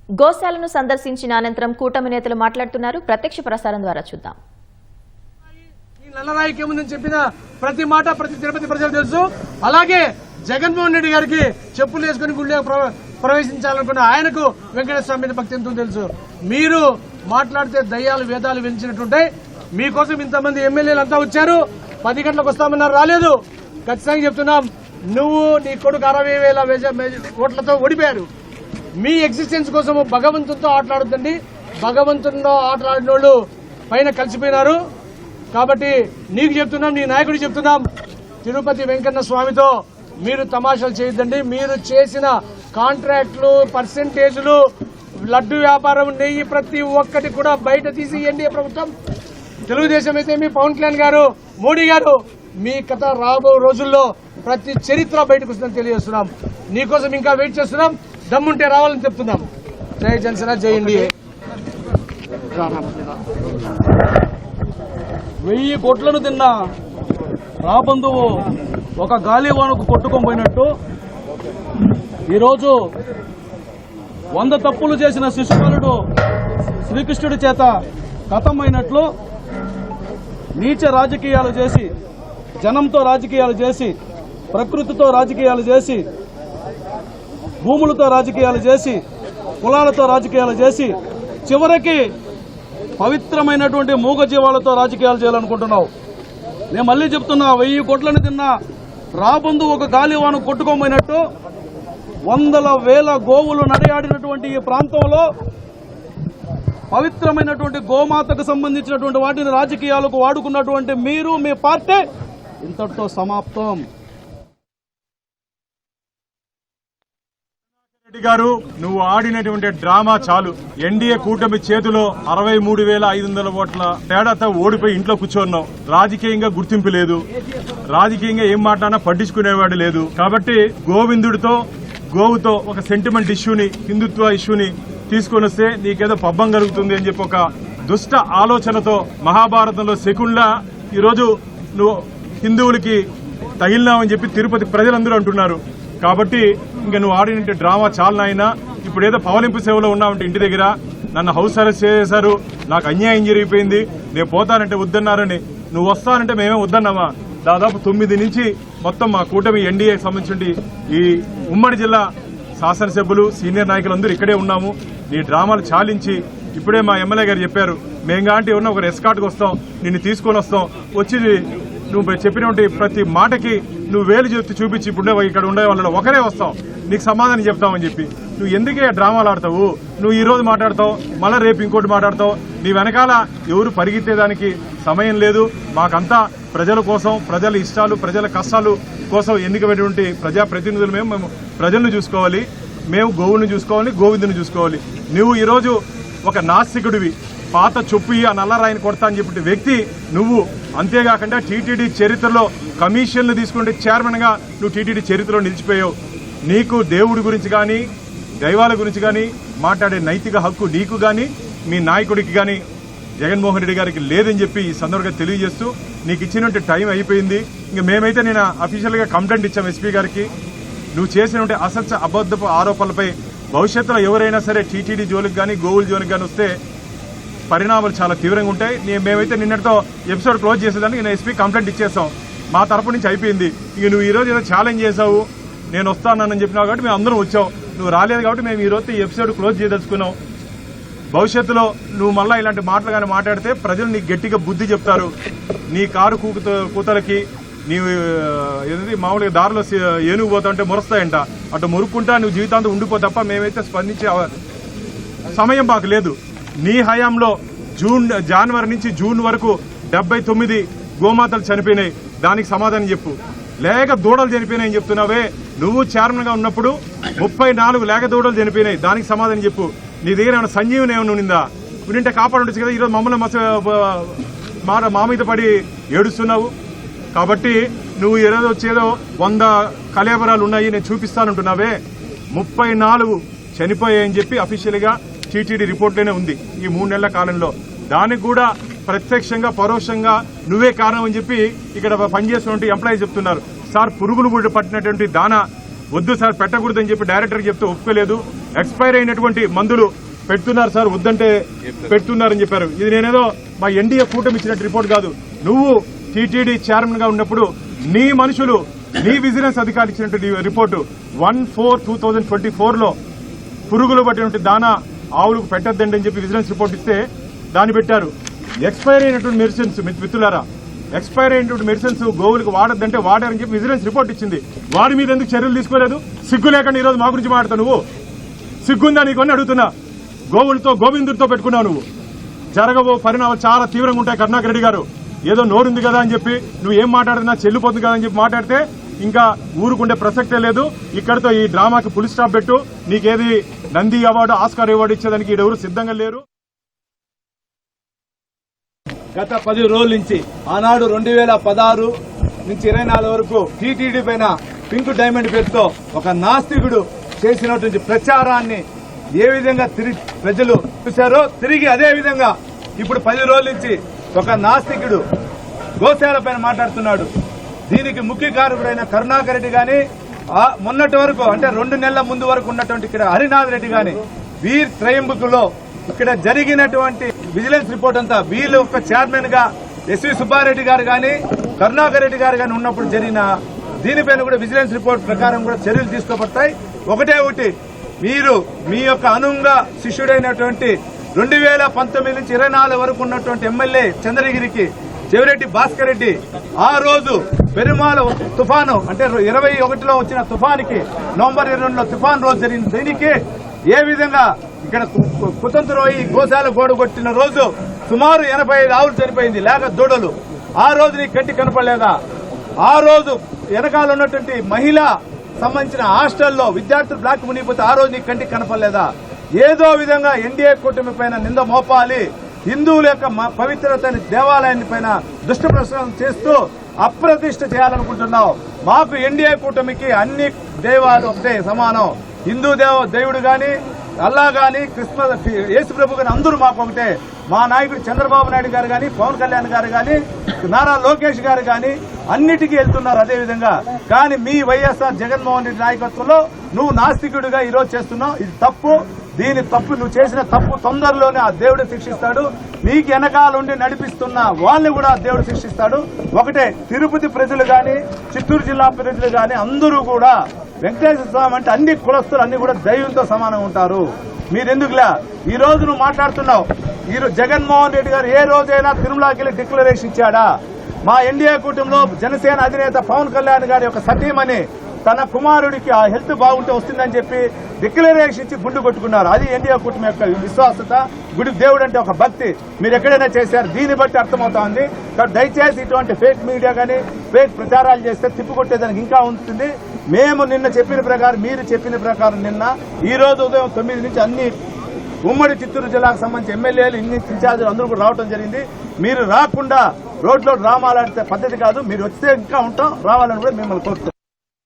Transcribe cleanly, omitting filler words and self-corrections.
గోశాలను సందర్శించిన అనంతరం కూటమి నేతలు మాట్లాడుతున్నారు. ప్రత్యక్ష ప్రసారం ద్వారా చూద్దాం. నల్లరాయికి ఏముందని చెప్పిన ప్రతి మాట ప్రతి తిరుపతి ప్రజలు తెలుసు. అలాగే జగన్మోహన్ రెడ్డి గారికి చెప్పులు వేసుకుని గుళ్ళో ప్రవేశించాలనుకున్న ఆయనకు వెంకటేశ్వర స్వామి మీద భక్తి ఎంతో తెలుసు. మీరు మాట్లాడితే దయ్యాలు వేదాలు వెలిచినట్టుంటాయి. మీకోసం ఇంతమంది ఎమ్మెల్యేలు అంతా వచ్చారు. 10 గంటలకు వస్తామన్నారు, రాలేదు. ఖచ్చితంగా చెప్తున్నాం, నువ్వు నీ కొడుకు 60,000 ఓట్లతో ఓడిపోయారు. మీ ఎగ్జిస్టెన్స్ కోసం భగవంతుడితో ఆటలాడుతండి. భగవంతుడితో ఆటలాడిన వాళ్ళు పైన కలిసిపోయినారు. కాబట్టి నీకు చెప్తున్నాం, నీ నాయకుడికి చెప్తున్నాం, తిరుపతి వెంకన్న స్వామితో మీరు తమాషాలు చేయొద్దండి. మీరు చేసిన కాంట్రాక్టులు, పర్సెంటేజులు, లడ్డు వ్యాపారం, నెయ్యి ప్రతి ఒక్కటి కూడా బయట తీసి ఎన్డీఏ ప్రభుత్వం, తెలుగుదేశం అయితే మీ పవన్ కళ్యాణ్ గారు, మోడీ గారు, మీ కథ రాబో రోజుల్లో ప్రతి చరిత్ర బయటకు వస్తుందని తెలియజేస్తున్నాం. నీకోసం ఇంకా వెయిట్ చేస్తున్నాం. దమ్ముంటే రావాలని చెప్తున్నాం. జై జనసేన, జై ఎన్డీఏ. 1000 కోట్లను తిన్న రాబంధువు ఒక గాలివానకు కొట్టుకొని ఈరోజు 100 తప్పులు చేసిన శిశుపాలుడు శ్రీకృష్ణుడి చేత కథమైనట్లు నీచ రాజకీయాలు చేసి, జనంతో రాజకీయాలు చేసి, ప్రకృతితో రాజకీయాలు చేసి, భూములతో రాజకీయాలు చేసి, కులాలతో రాజకీయాలు చేసి, చివరికి పవిత్రమైనటువంటి మూగజీవాలతో రాజకీయాలు చేయాలనుకుంటున్నావు. నేను మళ్ళీ చెప్తున్నా, 1000 కోట్లను తిన్న రాబందు ఒక గాలివాను కొట్టుకోమైనట్టు 100,000 గోవులు నడయాడినటువంటి ఈ ప్రాంతంలో పవిత్రమైనటువంటి గోమాతకు సంబంధించినటువంటి వాటిని రాజకీయాలకు వాడుకున్నటువంటి మీరు, మీ పార్టీ ఇంతటితో సమాప్తం. రెడ్డి గారు, నువ్వు ఆడినటువంటి డ్రామా చాలు. ఎన్డీఏ కూటమి చేతిలో 63,500 ఓట్ల తేడాతో ఓడిపోయి ఇంట్లో కూర్చోన్నావు. రాజకీయంగా గుర్తింపు లేదు, రాజకీయంగా ఏం మాట్లాడినా పట్టించుకునేవాడు లేదు. కాబట్టి గోవిందుడితో, గోవుతో ఒక సెంటిమెంట్ ఇష్యూని, హిందుత్వ ఇష్యూని తీసుకొని వస్తే నీకేదో పబ్బం కలుగుతుంది అని చెప్పి ఒక దుష్ట ఆలోచనతో మహాభారతంలో శకుంలా ఈరోజు నువ్వు హిందువులకి తగిలినావని చెప్పి తిరుపతి ప్రజలందరూ అంటున్నారు. కాబట్టి ఇంకా నువ్వు ఆడినంటే డ్రామా చాలా నాయనా. ఇప్పుడు ఏదో పవలింపు సేవలో ఉన్నావంటే ఇంటి దగ్గర నన్ను హౌస్ అరెస్ట్ చేశారు, నాకు అన్యాయం జరిగిపోయింది, నేను పోతానంటే వద్దన్నారని. నువ్వు వస్తానంటే మేమే వద్దన్నామా? దాదాపు 9 నుంచి మొత్తం మా కూటమి ఎన్డీఏకి సంబంధించి ఈ ఉమ్మడి జిల్లా శాసనసభ్యులు, సీనియర్ నాయకులందరూ ఇక్కడే ఉన్నాము. నీ డ్రామాలు చాలించి ఇప్పుడే మా ఎమ్మెల్యే గారు చెప్పారు, మేంగాంటి ఉన్న ఒక ఎస్కాట్కి వస్తాం, నిన్ను తీసుకొని వస్తాం, వచ్చి నువ్వు చెప్పినటువంటి ప్రతి మాటకి నువ్వు వేలు చెప్తూ చూపించి ఇప్పుడు ఇక్కడ ఉండే వాళ్ళలో ఒకరే వస్తాం, నీకు సమాధానం చెప్తామని చెప్పి. నువ్వు ఎందుకే డ్రామాలు ఆడతావు? నువ్వు ఈ రోజు మాట్లాడతావు, మళ్ళీ రేపు ఇంకోటి మాట్లాడతావు. నీ వెనకాల ఎవరు పరిగెత్తేదానికి సమయం లేదు. మాకంతా ప్రజల కోసం, ప్రజల ఇష్టాలు, ప్రజల కష్టాలు కోసం ఎన్నికైనటువంటి ప్రజాప్రతినిధులు మేము ప్రజలను చూసుకోవాలి, మేము గోవుని చూసుకోవాలి, గోవిందుని చూసుకోవాలి. నువ్వు ఈరోజు ఒక నాస్తికుడివి, పాత చొప్పు ఆ నల్లరాయిని కొడతా అని చెప్పిన వ్యక్తి నువ్వు. అంతేకాకుండా టీటీడీ చరిత్రలో కమిషన్లు తీసుకుంటే చైర్మన్ గా నువ్వు టీటీడీ చరిత్రలో నిలిచిపోయావు. నీకు దేవుడి గురించి కానీ, దైవాల గురించి కానీ మాట్లాడే నైతిక హక్కు నీకు కానీ, మీ నాయకుడికి కానీ, జగన్మోహన్ రెడ్డి గారికి లేదని చెప్పి ఈ సందర్భంగా తెలియజేస్తూ, నీకు ఇచ్చినట్టు టైం అయిపోయింది. ఇంక మేమైతే నేను అఫీషియల్ గా కంప్లైంట్ ఇచ్చాం ఎస్పీ గారికి. నువ్వు చేసినటువంటి అసత్య అబద్దపు ఆరోపణలపై భవిష్యత్తులో ఎవరైనా సరే టీటీడీ జోలికి కానీ, గోవుల జోలికి కానీ వస్తే పరిణామాలు చాలా తీవ్రంగా ఉంటాయి. మేమైతే నిన్నటితో ఎపిసోడ్ క్లోజ్ చేసేదానికి నేను ఎస్పీ కంప్లైంట్ ఇచ్చేస్తాం. మా తరపు నుంచి అయిపోయింది. ఇక నువ్వు ఈరోజు ఏదో ఛాలెంజ్ చేసావు, నేను వస్తానని చెప్పినావు కాబట్టి మేము అందరం వచ్చావు. నువ్వు రాలేదు కాబట్టి మేము ఈరోజు ఈ ఎపిసోడ్ క్లోజ్ చేయదలుచుకున్నాం. భవిష్యత్తులో నువ్వు మళ్ళీ ఇలాంటి మాటలు కానీ మాట్లాడితే ప్రజలు నీకు గట్టిగా బుద్ధి చెప్తారు. నీ కారు కూతలకి నీవు ఏది మామూలుగా దారిలో ఏనుగు పోతా ఉంటే మురుస్తాయంట, అటు మురుక్కుంటా నువ్వు జీవితాంతం ఉండిపో తప్ప మేమైతే స్పందించే సమయం మాకు లేదు. నీ హయాంలో జనవరి నుంచి జూన్ వరకు 79 గోమాతలు చనిపోయినాయి. దానికి సమాధానం చెప్పు. లేక దూడలు చనిపోయినాయని చెప్తున్నావే. నువ్వు చైర్మన్ గా ఉన్నప్పుడు 34 లేక దూడలు చనిపోయినాయి. దానికి సమాధానం చెప్పు. నీ దగ్గర ఏమైనా సంజీవని ఏమైనా ఉండిందా? ఉండింటే కాపాడుండొచ్చు కదా. ఈరోజు మమ్మల్ని మా మీద పడి ఏడుస్తున్నావు. కాబట్టి నువ్వు ఏదో వచ్చేదో 100 కలేబరాలు ఉన్నాయి నేను చూపిస్తానంటున్నావే. 34 చనిపోయాయని చెప్పి అఫీషియల్ గా టీటీడీ రిపోర్ట్లోనే ఉంది ఈ 3 నెలల కాలంలో. దానికి కూడా ప్రత్యక్షంగా, పరోక్షంగా నువ్వే కారణం అని చెప్పి ఇక్కడ పనిచేస్తున్నటువంటి ఎంప్లాయీస్ చెప్తున్నారు. సార్, పురుగులు పట్టినటువంటి దానా వద్దు సార్ పెట్టకూడదని చెప్పి డైరెక్టర్ చెప్తే ఒప్పుకోలేదు. ఎక్స్పైర్ అయినటువంటి మందులు పెడుతున్నారు సార్, వద్దంటే పెడుతున్నారని చెప్పారు. ఇది నేనేదో మా ఎన్డీఏ కూటమి ఇచ్చినట్టు రిపోర్ట్ కాదు. నువ్వు టీటీడీ చైర్మన్ గా ఉన్నప్పుడు నీ మనుషులు, నీ విజిలెన్స్ అధికారులు ఇచ్చినటువంటి రిపోర్టు 1/4/2024 లో పురుగులు పట్టినటువంటి దానా ఆవులకు పెట్టద్దండి అని చెప్పి విజిలెన్స్ రిపోర్ట్ ఇస్తే దాన్ని పెట్టారు. ఎక్స్పైర్ అయినటువంటి మెడిసిన్స్ మిత్రులారా, ఎక్స్పైర్ అయినటువంటి మెడిసిన్స్ గోవులకు వాడద్దంటే వాడారని చెప్పి విజిలెన్స్ రిపోర్ట్ ఇచ్చింది. వాడి మీద ఎందుకు చర్యలు తీసుకోలేదు? సిగ్గు లేకుండా ఈరోజు మా గురించి మాట్లాడతావు నువ్వు? సిగ్గుందా నీకు అని అడుగుతున్నా. గోవులతో గోవిందుడితో పెట్టుకున్నావు నువ్వు. జరగబో పరిణామాలు చాలా తీవ్రంగా ఉంటాయి. కరుణాకర్ రెడ్డి గారు ఏదో నోరుంది కదా అని చెప్పి నువ్వు ఏం మాట్లాడుతున్నా చెల్లిపోతుంది కదా అని చెప్పి మాట్లాడితే ఇంకా ఊరుకుండే ప్రసక్తే లేదు. ఇక్కడితో ఈ డ్రామాకి ఫుల్ స్టాప్ పెట్టు. నీకేది నంది అవార్డు, ఆస్కార్ అవార్డు ఇచ్చేదానికి ఈడెవరు సిద్ధంగా లేరు. గత 10 రోజుల నుంచి ఆనాడు 2016 నుంచి 24 వరకు టీటీడీ పైన పింక్ డైమండ్ పేరుతో ఒక నాస్తికుడు చేసినటువంటి ప్రచారాన్ని ఏ విధంగా ప్రజలు చూశారో తిరిగి అదే విధంగా ఇప్పుడు 10 రోజుల నుంచి ఒక నాస్తికుడు గోశాల పైన మాట్లాడుతున్నాడు. దీనికి ముఖ్య కారకుడైన కరుణాకర్ రెడ్డి గాని, మొన్నటి వరకు అంటే 2 నెలల ముందు వరకు ఉన్నటువంటి ఇక్కడ హరినాథ్ రెడ్డి గాని, వీర్ త్రయంబకులో ఇక్కడ జరిగినటువంటి విజిలెన్స్ రిపోర్ట్ అంతా వీళ్ళు ఒక చైర్మన్ గా ఎస్వి సుబ్బారెడ్డి గారు గాని, కరుణాకర్ రెడ్డి గారు గాని ఉన్నప్పుడు జరిగిన దీనిపైన కూడా విజిలెన్స్ రిపోర్ట్ ప్రకారం కూడా చర్యలు తీసుకోబడతాయి. ఒకటి మీరు మీ యొక్క అనుంగ శిష్యుడైనటువంటి 2019 నుంచి 24 వరకు ఉన్నటువంటి ఎమ్మెల్యే చంద్రగిరికి చెవిరెడ్డి భాస్కర్ రెడ్డి ఆ రోజు పెరుమాళ తుఫాను అంటే 21లో వచ్చిన తుఫానికి నవంబర్ 22లో తుఫాన్ రోజు జరిగిన దీనికి ఏ విధంగా ఇక్కడ కుతంత్రోయి గోశాల గోడ కొట్టిన రోజు సుమారు 85 ఆవులు చనిపోయింది లేక దూడలు. ఆ రోజు నీ కంటి కనపడలేదా? ఆ రోజు వెనకాల ఉన్నటువంటి మహిళ సంబంధించిన హాస్టల్లో విద్యార్థులు బ్లాక్ మునిగిపోతే ఆ రోజు నీ కంటికి కనపడలేదా? ఏదో విధంగా ఎన్డీఏ కూటమి పైన నింద మోపాలి, హిందువుల యొక్క పవిత్రతని దేవాలయాన్ని పైన దుష్ట ప్రచారం చేస్తూ అప్రతిష్ట చేయాలనుకుంటున్నావు. మాకు ఎన్డీఏ కూటమికి అన్ని దేవాలు ఒకటే సమానం. హిందూ దేవుడు గాని, అల్లా గాని, యేసు ప్రభు గాని అందరూ మాకు ఒకటే. మా నాయకుడు చంద్రబాబు నాయుడు గారు గాని, పవన్ కళ్యాణ్ గారు గాని, నారా లోకేష్ గారు గాని అన్నిటికీ వెళ్తున్నారు అదే విధంగా. కానీ మీ వైఎస్ఆర్ జగన్మోహన్ రెడ్డి నాయకత్వంలో నువ్వు నాస్తికుడిగా ఈరోజు చేస్తున్నావు. ఇది తప్పు. దీని తప్పు నువ్వు చేసిన తప్పు తొందరలోనే ఆ దేవుడు శిక్షిస్తాడు. నీకు వెనకాలండి నడిపిస్తున్న వాళ్ళని కూడా ఆ దేవుడు శిక్షిస్తాడు. ఒకటే, తిరుపతి ప్రజలు గాని, చిత్తూరు జిల్లా ప్రజలు గాని అందరూ కూడా వెంకటేశ్వర స్వామి అంటే అన్ని కులస్తులు అన్ని కూడా దైవంతో సమానంగా ఉంటారు. మీరెందుకులా ఈ రోజు నువ్వు మాట్లాడుతున్నావు? ఈ జగన్మోహన్ రెడ్డి గారు ఏ రోజైనా తిరుమలకి వెళ్ళి డిక్లరేషన్ ఇచ్చాడా? మా ఎన్డీఏ కూటమిలో జనసేన అధినేత పవన్ కళ్యాణ్ గారి యొక్క సతీమణి తన కుమారుడికి ఆ హెల్త్ బాగుంటే వస్తుందని చెప్పి డిక్లరేషన్ ఇచ్చి గుండు కొట్టుకున్నారు. అది ఎన్డీఏ కూటమి యొక్క విశ్వాసత. గుడి దేవుడు అంటే ఒక భక్తి. మీరు ఎక్కడైనా చేశారు, దీన్ని బట్టి అర్థమవుతా ఉంది. దయచేసి ఇటువంటి ఫేక్ మీడియా కానీ ఫేక్ ప్రచారాలు చేస్తే తిప్పుకొట్టేదానికి ఇంకా ఉంటుంది. మేము నిన్న చెప్పిన ప్రకారం, మీరు చెప్పిన ప్రకారం నిన్న ఈ రోజు ఉదయం 9 నుంచి అన్ని ఉమ్మడి చిత్తూరు జిల్లాకు సంబంధించి ఎమ్మెల్యేలు, ఇన్ఛార్జీలు అందరూ కూడా రావడం జరిగింది. మీరు రాకుండా రోడ్లో డ్రామాలు ఆడితే పద్ధతి కాదు. మీరు వస్తే ఇంకా ఉంటాం, రావాలని కూడా మిమ్మల్ని కోరుతున్నాం.